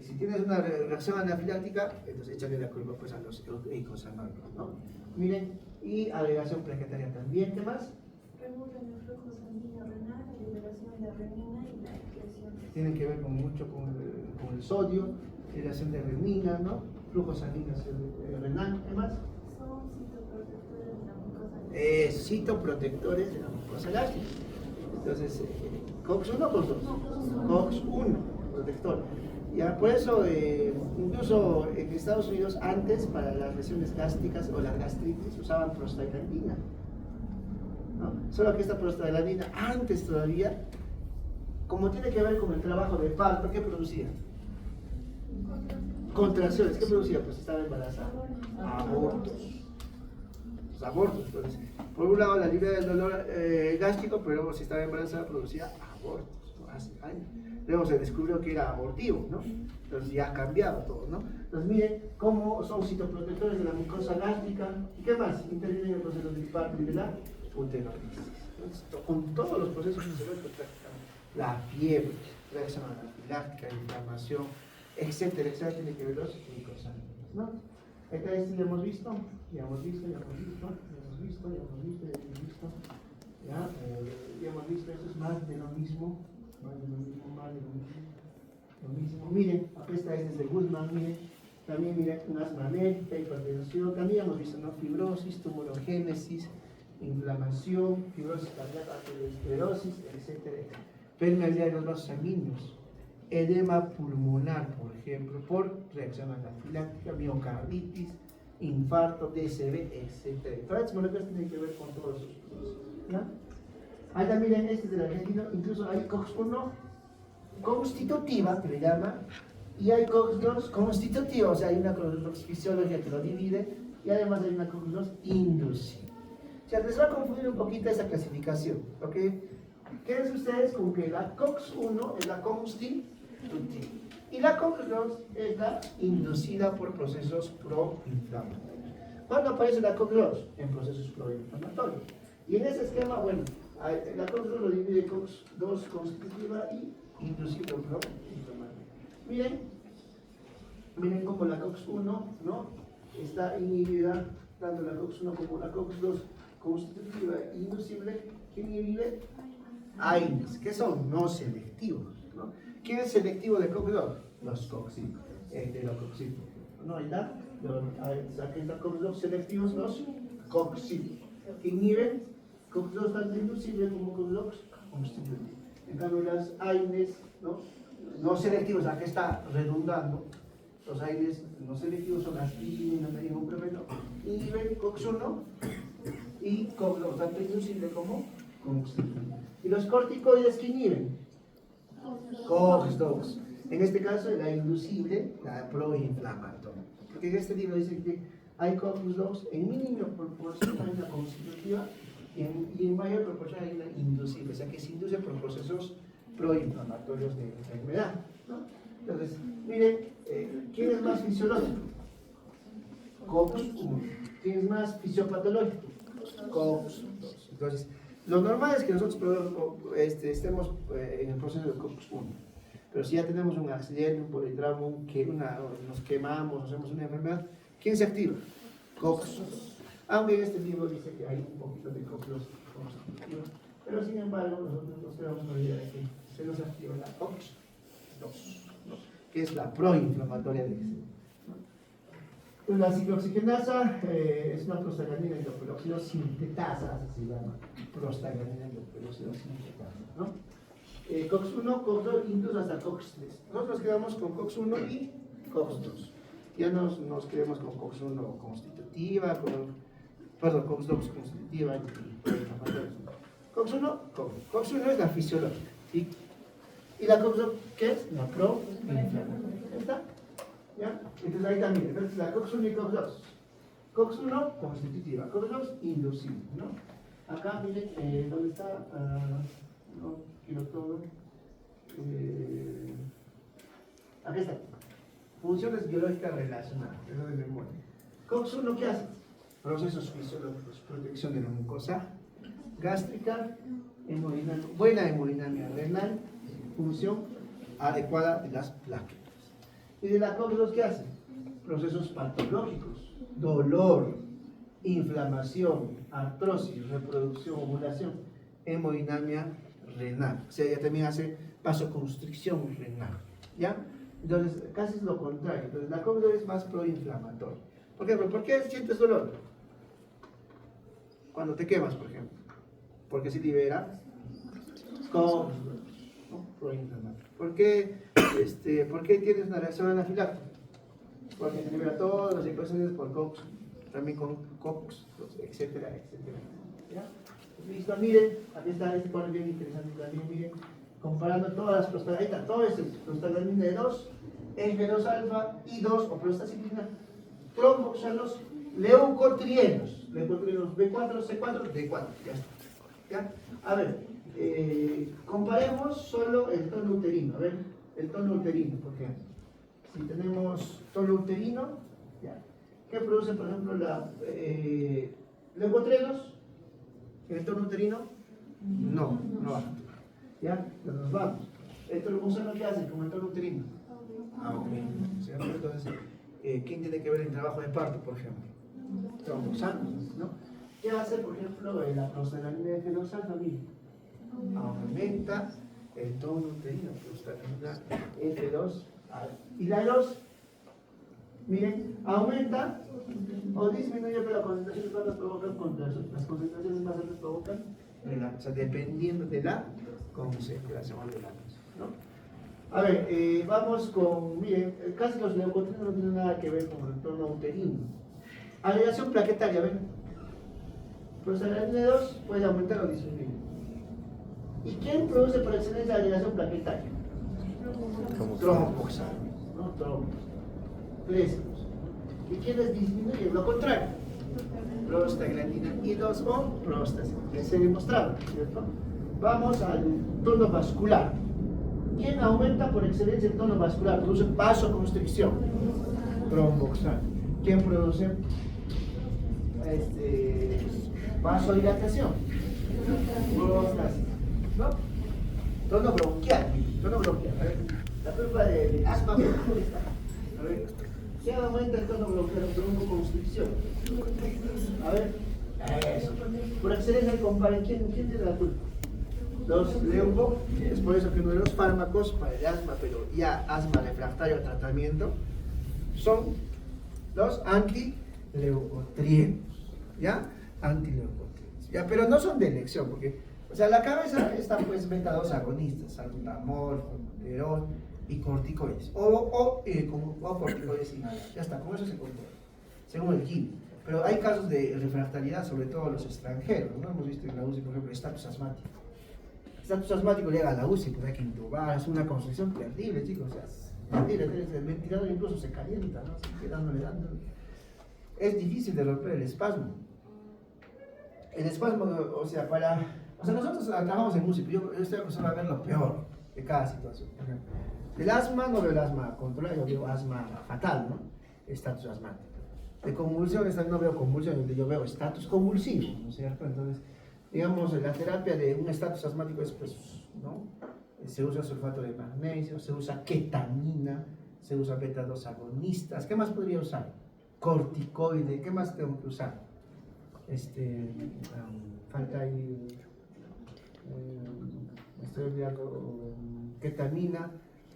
A: si tienes una reacción anafiláctica, entonces échale la culpa pues a los eicosanoides, ¿no? Miren, y agregación plaquetaria también, ¿qué más?
B: Regula el flujo sanguíneo renal, la liberación de renina y la excreción.
A: Tienen que ver mucho con el sodio, liberación de renina, ¿no? Flujo sanguíneo renal, ¿qué más?
B: Son citoprotectores de la mucosa gástrica.
A: Citoprotectores de la mucosa gástrica. Entonces, COX1 o COX2? COX1, protector. Ya, por eso, incluso en Estados Unidos, antes para las lesiones gástricas o las gastritis usaban prostaglandina, ¿no? Solo que esta prostaglandina, antes todavía, como tiene que ver con el trabajo de parto, ¿qué producía? Contracciones. ¿Qué producía? Pues estaba embarazada. Abortos. Los abortos. Entonces, por un lado, la libera del dolor gástrico, pero luego, si estaba embarazada, producía abortos, ¿no? Hace años. Luego se descubrió que era abortivo, ¿no? Entonces ya ha cambiado todo, ¿no? Entonces miren cómo son citoprotectores de la mucosa gástrica. ¿Y qué más? Intervienen en el proceso del parto y de la uterolisis. Con todos los procesos fisiológicos prácticamente. La fiebre, reacción anafiláctica, inflamación, etcétera, etcétera, tiene que ver los glucosanoides, ¿no? Acá esto ya hemos visto, ya hemos visto. Ya hemos visto, esto es más de lo mismo. Lo mismo. Miren, acá está este es de Goodman, miren. También miren, un asma alérgica, hipertensión. También hemos visto, ¿no? Fibrosis, tumorogénesis, inflamación, fibrosis cardíaca, aterosclerosis, etcétera. Permeabilidad de los vasos sanguíneos. edema pulmonar, por ejemplo, por reacción anafiláctica, miocarditis, infarto, DSB, etc. Todas estas moléculas tienen que ver con todos esos procesos, ¿no? Ahí también miren, este es del argentino, incluso hay COX-1 constitutiva, que le llama, y hay COX-2 constitutiva, o sea, hay una COX fisiológica que lo divide, y además hay una COX-2 inducible. O sea, les va a confundir un poquito esa clasificación, ¿ok? Quédense ustedes con que la COX-1 es la constitutiva, y la COX-2 es la inducida por procesos proinflamatorios. ¿Cuándo aparece la COX-2? En procesos proinflamatorios. Y en ese esquema, bueno, la COX-2 lo divide COX-2 constitutiva y inducido proinflamatorio. Miren cómo la COX-1, ¿no?, está inhibida, tanto la COX-1 como la COX-2 constitutiva e inducible, que inhibe AINES, que son no selectivos, ¿no? ¿Quién es selectivo de COX-2? Los coxígenos, de los coxígenos, ¿no? Ahí está, aquí están COX-2 selectivos, los coxígenos, que inhiben COX-2 tanto inducible como COX-2 constitutivo. En cambio, las AINES, no selectivos, aquí está redundando, los AINES no selectivos son aspirina, ibuprofeno, inhiben COX-1 y COX-2, tanto inducible como constitutivo. ¿Y los corticoides que inhiben? COX-2. En este caso, la inducible, la proinflamatoria. Porque en este libro dice que hay COX-2 en mínima proporción hay una constitutiva y en mayor proporción hay una inducible, o sea que se induce por procesos proinflamatorios de enfermedad, ¿no? Entonces, miren, ¿quién es más fisiológico? COX-1. ¿Quién es más fisiopatológico? COX-2. Entonces, lo normal es que nosotros estemos en el proceso de COX-1. Pero si ya tenemos un accidente, un politrauma, nos quemamos, hacemos una enfermedad, ¿quién se activa? COX-2. Aunque en este libro dice que hay un poquito de COX-2 constitutivo, pero sin embargo nosotros nos quedamos con la idea de que se nos activa la COX-2, ¿no?, que es la proinflamatoria del sistema. La ciclooxigenasa es una prostaglandina hidroperóxido sintetasa, así se llama, prostaglandina hidroperóxido sintetasa, ¿no? COX-1, COX-2, incluso hasta COX-3. Nosotros nos quedamos con COX-1 y COX-2. Ya nos quedamos con COX-1 constitutiva, COX-2 constitutiva y proinflamatoria. COX-1 es la fisiológica. ¿Y la COX-2 qué es? La proinflamatoria. ¿Está? ¿Ya? Entonces ahí también, entonces la COX-1 y COX-2. COX-1 constitutiva, COX-2 inducible, ¿no? Acá miren, ¿dónde está? No quiero todo. Aquí está. Funciones biológicas relacionadas, eso de memoria. COX-1, ¿qué hace? Procesos fisiológicos, protección de la mucosa gástrica, buena hemodinamia renal, función adecuada de las plaquetas. ¿Y de la COX-2 qué hace? Procesos patológicos, dolor, inflamación, artrosis, reproducción, ovulación, hemodinamia renal. O sea, ya también hace vasoconstricción renal, ¿ya? Entonces, casi es lo contrario. Entonces, la COX-2 es más proinflamatoria. Por ejemplo, ¿por qué sientes dolor? Cuando te quemas, por ejemplo. Porque se libera COX-2, ¿no? Proinflamatoria. ¿Por qué tienes una reacción anafiláctica? Porque se libera todas las ecuaciones por COX, también con COX, etcétera, etcétera. ¿Ya? Listo, miren, aquí está este cuadro bien interesante también, miren, comparando todas las prostaglandinas, todo esto es prostaglandina de 2, F2 alfa, I2 o prostaciclina, tromboxanos, leucotrienos B4, C4, D4, ya está. ¿Ya? A ver, comparemos solo el tono uterino, a ver, el tono uterino, porque si tenemos tono uterino, ¿ya? ¿Qué produce, por ejemplo, la leucotrienos? ¿En el tono uterino? No actúa. ¿Ya? Entonces nos vamos. ¿El tromboxano qué hace con el tono uterino? Aumenta. ¿Cierto? Entonces, ¿quién tiene que ver el trabajo de parto, por ejemplo? Tromboxanos, ¿no? ¿Qué hace, por ejemplo, la prostaglandina F2 alfa? Aumenta el tono uterino, prostaglandina F2 alfa. ¿Y la 2? Miren, aumenta o disminuye, pero las concentraciones bajas provocan contracción. Las concentraciones más altas provocan relajación, o sea, dependiendo de la concentración de la luz, ¿no? A ver, vamos con, miren, casi los leucotrienos no tienen nada que ver con el entorno uterino. Agregación plaquetaria, ven. Prostaglandina 2 puede aumentar o disminuir. ¿Y quién produce por excelencia la agregación plaquetaria? Tromboxano, ¿no? Tromboxano. ¿Y quiénes disminuyen? Lo contrario. Prostaglandina y 2 o prostaglandina. Ya se ha demostrado, ¿cierto? Vamos al tono vascular. ¿Quién aumenta por excelencia el tono vascular? Produce vasoconstricción. Tromboxano. ¿Quién produce vasodilatación? Prostaglandina. ¿No? Tono bronquial. A ver, la prueba de asma bronquial está. A ver, ¿qué aumenta el tono bronquial? Tromboconstricción. A ver, eso. Por excelencia, comparen, ¿quién tiene la culpa? Los leuco, es por eso que uno de los fármacos para el asma, pero ya asma refractario al tratamiento, son los antileucotrienos, ¿ya? Antileucotrienos, ¿ya? Pero no son de elección, porque, o sea, la cabeza está pues beta-2 agonistas, salbutamol, formoterol y corticoides, o corticoides inhalados, ya está, con eso se controla, según el químico. Pero hay casos de refractariedad, sobre todo los extranjeros, ¿no? Hemos visto en la UCI, por ejemplo, estatus asmático. Estatus asmático llega a la UCI, pues hay que intubar, es una construcción terrible, chicos, o sea, terrible, el ventilador incluso se calienta, ¿no? Se queda dándole. Es difícil de romper el espasmo. El espasmo, o sea, nosotros trabajamos en UCI, pero yo estoy acostumbrado a ver lo peor de cada situación. Por ejemplo, el asma no veo el asma controlado, yo veo asma fatal, ¿no? Estatus asmático. De convulsiones no veo convulsiones, yo veo estatus convulsivo, ¿no es cierto? Entonces, digamos, la terapia de un estatus asmático es, pues, ¿no? Se usa sulfato de magnesio, se usa ketamina, se usa beta-2 agonistas. ¿Qué más podría usar? Corticoide, ¿qué más tengo que usar? Falta ahí, estoy olvidando, ketamina,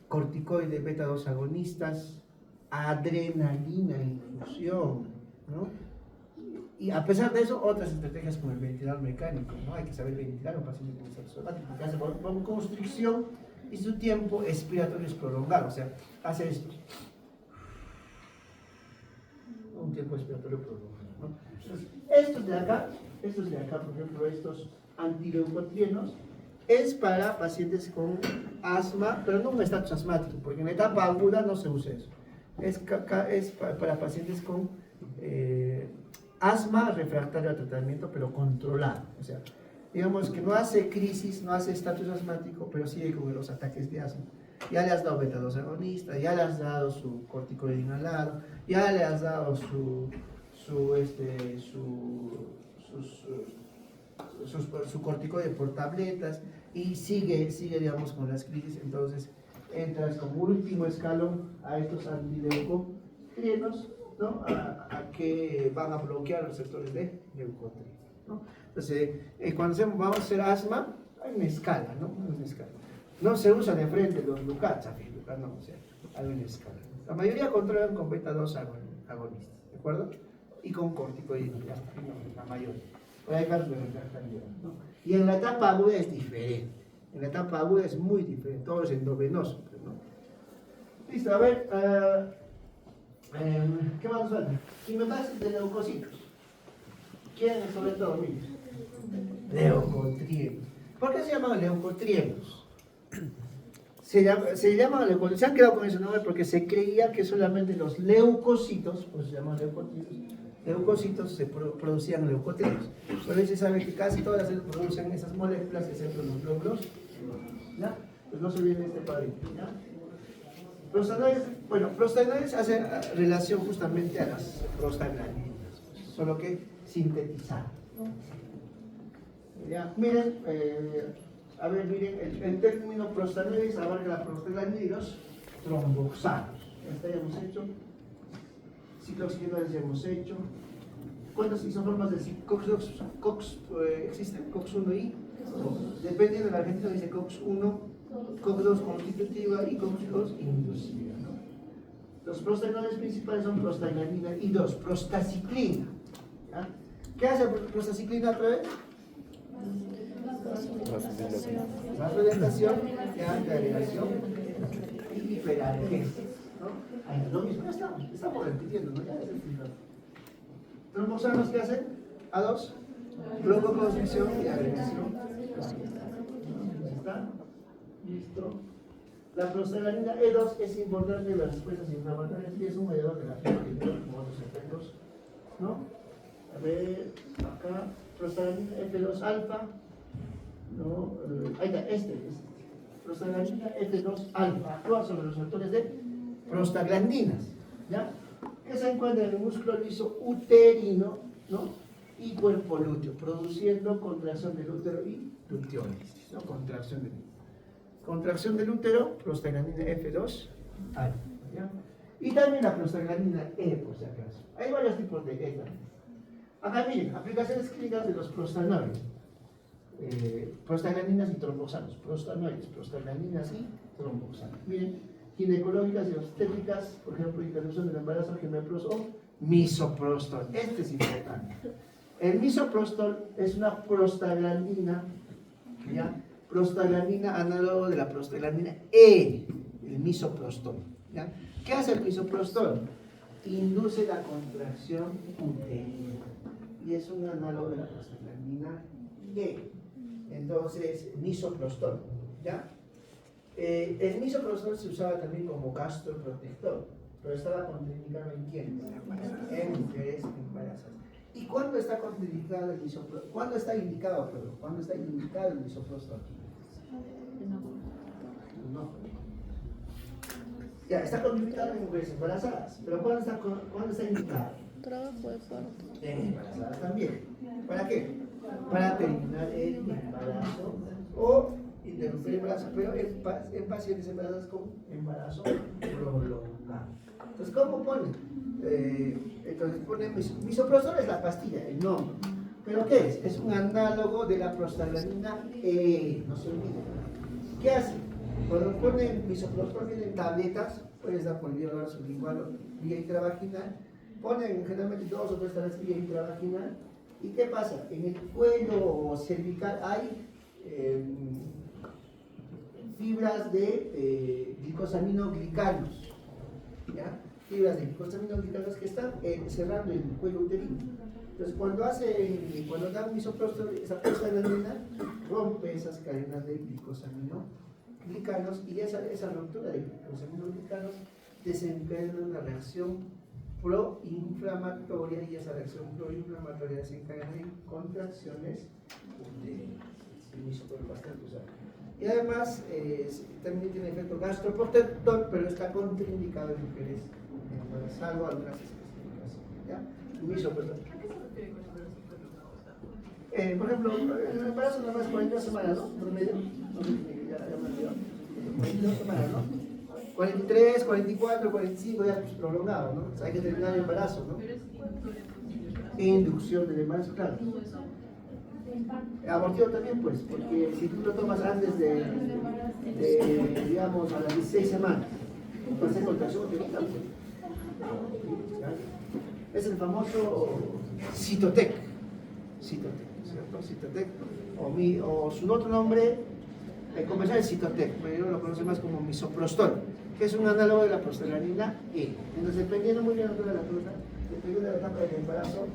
A: corticoide, beta-2 agonistas, adrenalina, infusión, ¿no? Y a pesar de eso, otras estrategias como el ventilador mecánico, ¿no? Hay que saber ventilar a un paciente con estatus asmático, porque hace constricción y su tiempo expiratorio es prolongado, o sea, hace esto. Un tiempo expiratorio prolongado, ¿no? Entonces, estos de acá, por ejemplo, estos antileucotrienos, es para pacientes con asma, pero no un estatus asmático, porque en la etapa aguda no se usa eso. Es para pacientes con asma refractario al tratamiento, pero controlado. O sea, digamos que no hace crisis, no hace estatus asmático, pero sigue con los ataques de asma. Ya le has dado beta-2 agonista, ya le has dado su corticoide inhalado, ya le has dado su corticoide por tabletas y sigue, digamos, con las crisis. Entonces entras como último escalón a estos antileucotrienos, ¿no? a que van a bloquear los receptores de leucotrieno, ¿no? Entonces, cuando vamos a hacer asma, hay una escala, ¿no? No se usa de frente los Lucazafir, no, o sea, hay una escala. La mayoría controlan con beta-2 agonistas, ¿de acuerdo? Y con corticoides, la mayoría. Puede hay casos de refractaridad, ¿no? Y en la etapa aguda es diferente. En la etapa aguda es muy diferente, todo es endovenoso, ¿no? Listo, a ver, ¿qué más nos falta? Quimiotaxis de leucocitos. ¿Quién sobre todo? Mire. Leucotrienos. ¿Por qué se llaman leucotrienos? Se llaman leucocitos. Se han quedado con ese nombre porque se creía que solamente los leucocitos, pues se llaman leucocitos, se producían leucotrienos. Por eso se sabe que casi todas las células producen esas moléculas, excepto los glóbulos. ¿Ya? Pues no se olviden este padrino. ¿Ya? Prostaglandines hacen relación justamente a las prostaglandinas, solo que sintetizar. Ya, miren, el término prostaglandines abarca la prostaglandinos tromboxanos. Esta ya hemos hecho, ciclooxigenasa ya hemos hecho. ¿Cuántas isoformas de COX existen? COX-1 y dependiendo de la Argentina dice COX-1, COX-2 constitutiva y COX-2 inducida, ¿no? Los prostaglandines principales son prostaglandina y 2, prostaciclina. ¿Ya? ¿Qué hace prostaciclina otra vez? Vasodilatación y antiagregación hiperalgesia, ¿no? Ahí, lo mismo, ya estamos repitiendo, ¿no? Ya es explicado. Tromboxanos, ¿qué hacen? A2, broncoconstricción y agresión. ¿Está? Listo. La prostaglandina E2 es importante en las respuestas inflamatorias y es un mediador de la fiebre como otros efectos, ¿no? A ver, acá, prostaglandina F2 alfa, ¿no? Ahí está, prostaglandina F2 alfa actúa sobre los factores de prostaglandinas, ¿ya? Que se encuentra en el músculo liso uterino, ¿no? Y cuerpo lúteo, produciendo contracción del útero y luteólisis, ¿no? Contracción del útero, prostaglandina F2 alfa, ¿ya? Y también la prostaglandina E, por si acaso. Hay varios tipos de E también. Acá miren, aplicaciones clínicas de los prostanoides. Prostaglandinas y tromboxanos. Prostanoides, prostaglandinas y tromboxanos. Miren, ginecológicas y obstétricas, por ejemplo, interrupción del embarazo, gemepros o misoprostol. Este es importante. El misoprostol es una prostaglandina, ¿ya? Prostaglandina análogo de la prostaglandina E, el misoprostol, ¿ya? ¿Qué hace el misoprostol? Induce la contracción uterina y es un análogo de la prostaglandina E. Entonces, misoprostol, ¿ya? El misoprostol se usaba también como gastroprotector, pero estaba contraindicado en quién? En mujeres embarazadas. ¿Y cuándo está contraindicado el misoprostol? ¿Cuándo está indicado, perdón? ¿Cuándo está indicado el misoprostol? No. Ya, está contraindicado en mujeres embarazadas, pero ¿cuándo está indicado?
C: Trabajo de parto.
A: En embarazadas también. ¿Para qué? Para terminar el embarazo o interrumpir el embarazo, pero en pacientes embarazadas con embarazo prolongado. Entonces, ¿cómo ponen? Entonces ponen misoprostol, es la pastilla, el nombre. ¿Pero qué es? Es un análogo de la prostaglandina E, no se olviden. ¿Qué hace? Cuando ponen misoprostol, vienen tabletas, puedes dar por vía oral sublingual o vía intravaginal, ponen generalmente 2 o 3 tabletas vía intravaginal. ¿Y qué pasa? En el cuello cervical hay fibras de glicosaminoglicanos, ¿ya? Fibras de glicosaminoglicanos que están cerrando el cuello uterino. Entonces, cuando dan misoprostol, esa prostaglandina rompe esas cadenas de glicosaminoglicanos y esa ruptura de glicosaminoglicanos desencadena una reacción proinflamatoria y esa reacción proinflamatoria desencadena en contracciones uterinas. El misoprostol bastante usado. Y además también tiene efecto gastroprotector, pero está contraindicado en mujeres embarazadas, salvo algunas específicas. ¿Ya? Misoprostol. Por ejemplo, el embarazo nada más 42 semanas, ¿no? Promedio. No sé si ya me olvidó. 42 semanas, ¿no? 43, 44, 45, ya pues, prolongado, ¿no? O sea, hay que terminar el embarazo, ¿no? Inducción del embarazo, claro. Abortivo también, pues, porque si tú lo tomas antes de digamos, a las 16 semanas, va a ser contracción uterina, pues. Es el famoso Cytotec, ¿cierto? Cytotec, o su otro nombre comercial es Cytotec, pero yo lo conoce más como misoprostol, que es un análogo de la prostaglandina E. Entonces, dependiendo muy bien de la cosa, dependiendo de la etapa del embarazo,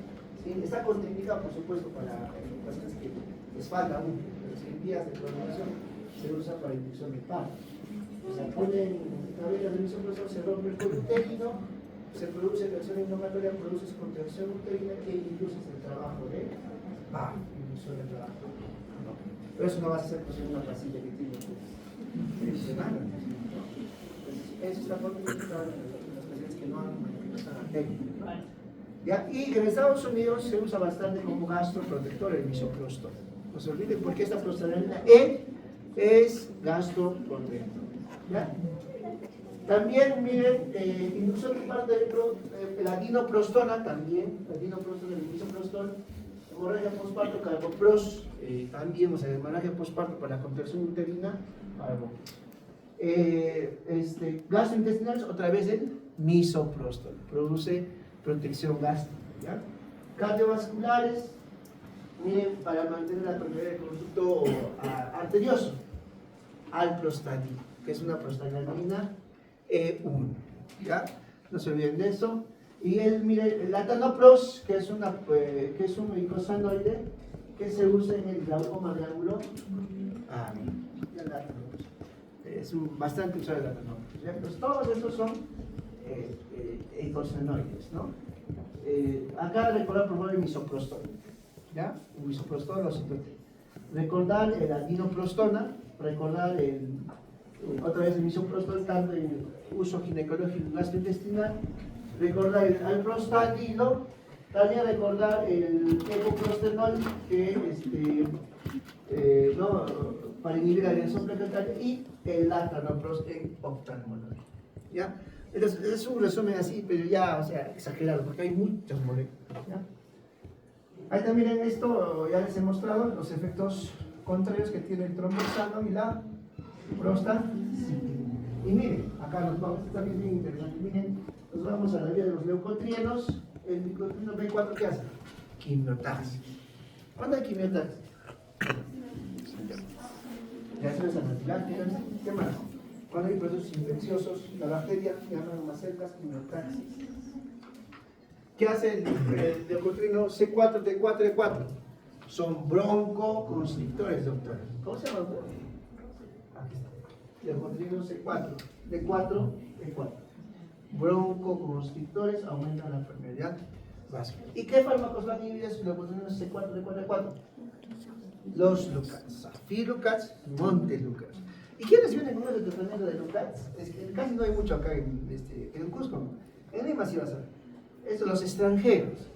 A: ¿sí? Está contraindicado, por supuesto, para pacientes que les falta aún, pero si en vías de prolongación se usa para inducción de parto. O sea, ponen tabletas de misoprostol, se rompe el cuello uterino, se produce reacción inflamatoria, produce contracción uterina que induce el trabajo de parto, inducción de trabajo. ¿No? Pero eso no va a ser posible en una pastilla que tiene 3 semanas. Eso está contraindicado en las pacientes que no están atentos. ¿Ya? Y en Estados Unidos se usa bastante como gastroprotector el misoprostol. No se olviden porque esta prostaglandina E es gastroprotector. ¿Ya? También, miren, inducción de parto de la dinoprostona, también, la dinoprostona, el misoprostol, hemorragia postparto, carbopros, también, o sea, hemorragia postparto para la contracción uterina, algo. Gastrointestinales, otra vez el misoprostol, produce protección gástrica, ¿ya? Cardiovasculares, miren, para mantener la permeabilidad del conducto arterioso, alprostadina, que es una prostaglandina E1. ¿Ya? No se olviden de eso. Y mire, el latanopros, que es un icosanoide que se usa en el glaucoma de ángulo. Ya el latanopros. Es bastante usado el latanopros. ¿Ya? Entonces, todos estos son icosanoides, ¿no? Acá recordar por favor el misoprostol. ¿Ya? El misoprostol lo siguiente. Recordar el aminoprostona, recordar otra vez el misoprostol, tanto en uso ginecológico gastrointestinal, recordar el alprostandilo, también recordar el epoprostenol, que ¿no? Para inhibir la agresión plaquetaria, y el latanopros en oftalmología. ¿Ya? Entonces, es un resumen así, pero ya, o sea, exagerado, porque hay muchas moléculas. ¿Ya? Ahí también en esto ya les he mostrado los efectos contrarios que tiene el tromboxano y la prostaciclina. Y miren, acá nos vamos, esto también es bien interesante, miren, nos vamos a la vía de los leucotrienos. El leucotrieno B4, ¿qué hace? Quimiotaxis. ¿Cuándo hay quimiotaxis? Reacciones anafilácticas, ¿qué más? Cuando hay procesos infecciosos, la bacteria llaman más celdas, quimiotaxis. ¿Qué hace el leucotrieno C4, T4, E4? Son broncoconstrictores, doctor. ¿Cómo se llama, doctor? Aquí está. Leucotrieno C4, D4, E4. Broncoconstrictores, aumentan la permeabilidad vascular. ¿Y qué fármacos van a inhibir esos leucotrienos C4, D4, E4? Los Lucats, Safilucats, Montelukats. ¿Y quiénes vienen con el tratamiento de Lucats? Es que casi no hay mucho acá en Cusco. En Lima sí vas a ver. Eso, los extranjeros,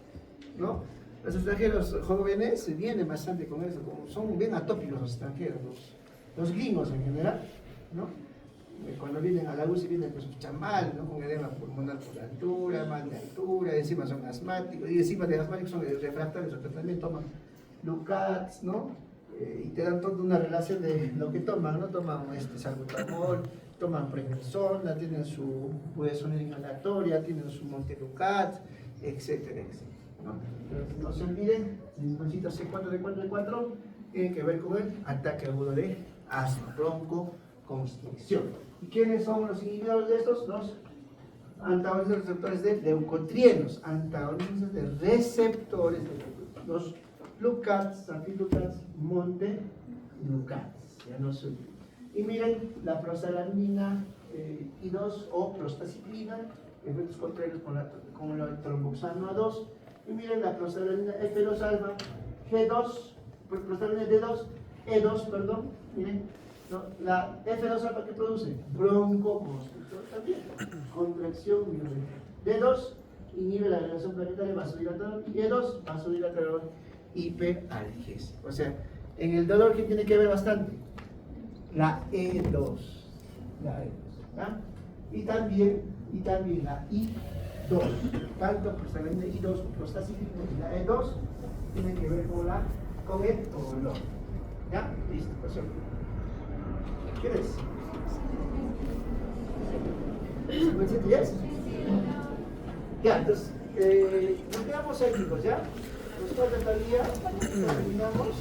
A: ¿no? Los extranjeros jóvenes vienen bastante con eso, son bien atópicos los extranjeros, los gringos en general, ¿no? Cuando vienen a la UCI vienen pues chamal, ¿no? Con edema pulmonar por la altura, mal de altura, encima son asmáticos, y encima de asmáticos son refractarios, o que también toman Lucats, ¿no? Y te dan toda una relación de lo que toman, ¿no? Toman salbutamol, toman prednisona, tienen su budesonida inhalatoria, tienen su Montelucat, etcétera, etcétera, ¿no? Entonces, no se olviden, el leucocito C4, D4, D4 tiene que ver con el ataque agudo de asma, broncoconstricción. ¿Y quiénes son los inhibidores de estos? Los antagonistas receptores de leucotrienos, antagonistas de receptores de leucotrienos. Los Lucats, Safilucats, Montelukats, ya no se olviden. Y miren, la prostaglandina I2 o prostaciclina, efectos contrarios con el tromboxano A2. Y miren la prostaglandina F2 alfa, G2, prostaglandina D2, E2, perdón, miren, ¿no? La F2 alfa que produce broncoconstrictor también, contracción D2 inhibe la agregación planetaria vasodilatador y E2 vasodilatador hiperalgésico. O sea, en el dolor que tiene que ver bastante la E2, ¿ya? Y también la I2, tanto prostaglandina I2 como prostaciclina y la E2 tienen que ver con el dolor. ¿Ya? Listo, pues. ¿Quieres? ¿57 ya? Ya, entonces, nos quedamos ahí, chicos, ¿ya? Nos falta todavía, terminamos.